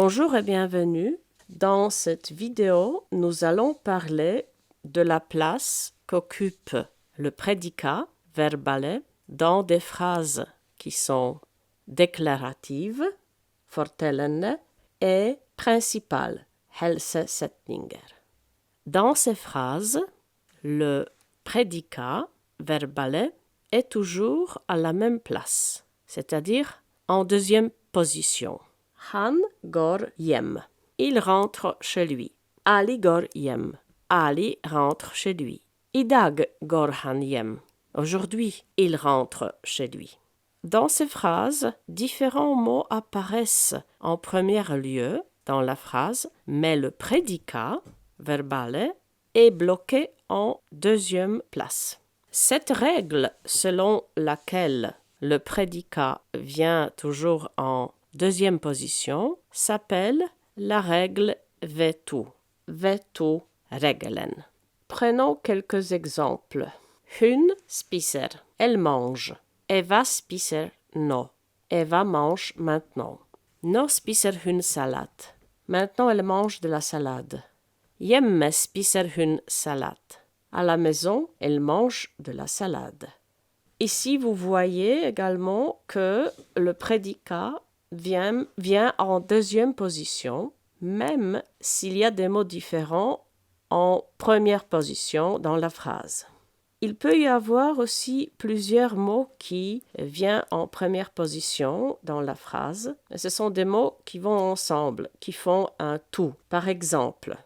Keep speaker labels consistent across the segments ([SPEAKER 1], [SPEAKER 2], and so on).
[SPEAKER 1] Bonjour et bienvenue. Dans cette vidéo, nous allons parler de la place qu'occupe le prédicat verbale dans des phrases qui sont déclaratives, fortellende, et principales, helsesättningar. Dans ces phrases, le prédicat verbale est toujours à la même place, c'est-à-dire en deuxième position. Han går hem. Il rentre chez lui. Ali går hem. Ali rentre chez lui. Idag går han hem. Aujourd'hui, il rentre chez lui. Dans ces phrases, différents mots apparaissent en premier lieu dans la phrase, mais le prédicat verbale est bloqué en deuxième place. Cette règle selon laquelle le prédicat vient toujours en deuxième position s'appelle la règle vetu, vetu-regelen. Prenons quelques exemples. Hun spiser, elle mange. Eva spiser nå. Eva mange maintenant. Nå spiser hun salat. Maintenant elle mange de la salade. Hjemme spiser hun salat. À la maison, elle mange de la salade. Ici, vous voyez également que le prédicat vient en deuxième position, même s'il y a des mots différents en première position dans la phrase. Il peut y avoir aussi plusieurs mots qui viennent en première position dans la phrase. Ce sont des mots qui vont ensemble, qui font un tout. Par exemple,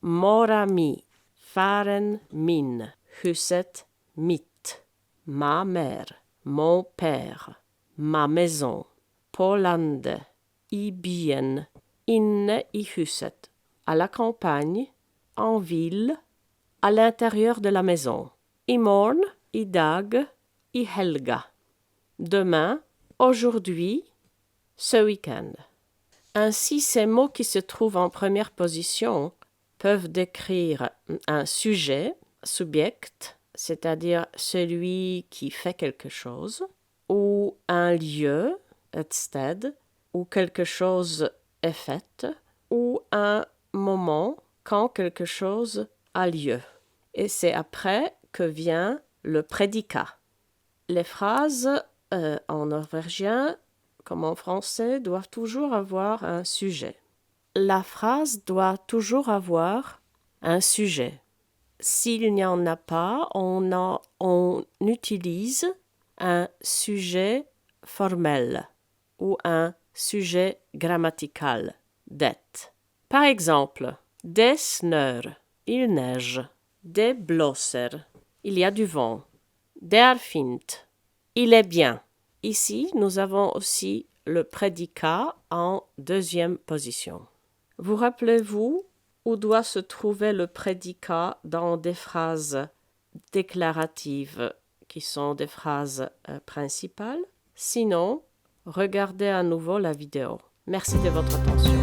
[SPEAKER 1] mora mi, faren min, huset mitt. Ma mère, mon père, ma maison, på landet, i byen, inne i huset, à la campagne, en ville, à l'intérieur de la maison. I morgen, i dag, i helga. Demain, aujourd'hui, ce week-end. Ainsi, ces mots qui se trouvent en première position peuvent décrire un sujet, subject, c'est-à-dire celui qui fait quelque chose, ou un lieu, ett sted, où quelque chose est fait, ou un moment quand quelque chose a lieu. Et c'est après que vient le prédicat. Les phrases en norvégien, comme en français, doivent toujours avoir un sujet. La phrase doit toujours avoir un sujet. S'il n'y en a pas, on utilise un sujet formel ou un sujet grammatical, det. Par exemple, det snør, il neige. Det blåser, il y a du vent. Det er fint, il est bien. Ici, nous avons aussi le prédicat en deuxième position. Vous rappelez-vous où doit se trouver le prédicat dans des phrases déclaratives qui sont des phrases principales? Sinon, regardez à nouveau la vidéo. Merci de votre attention.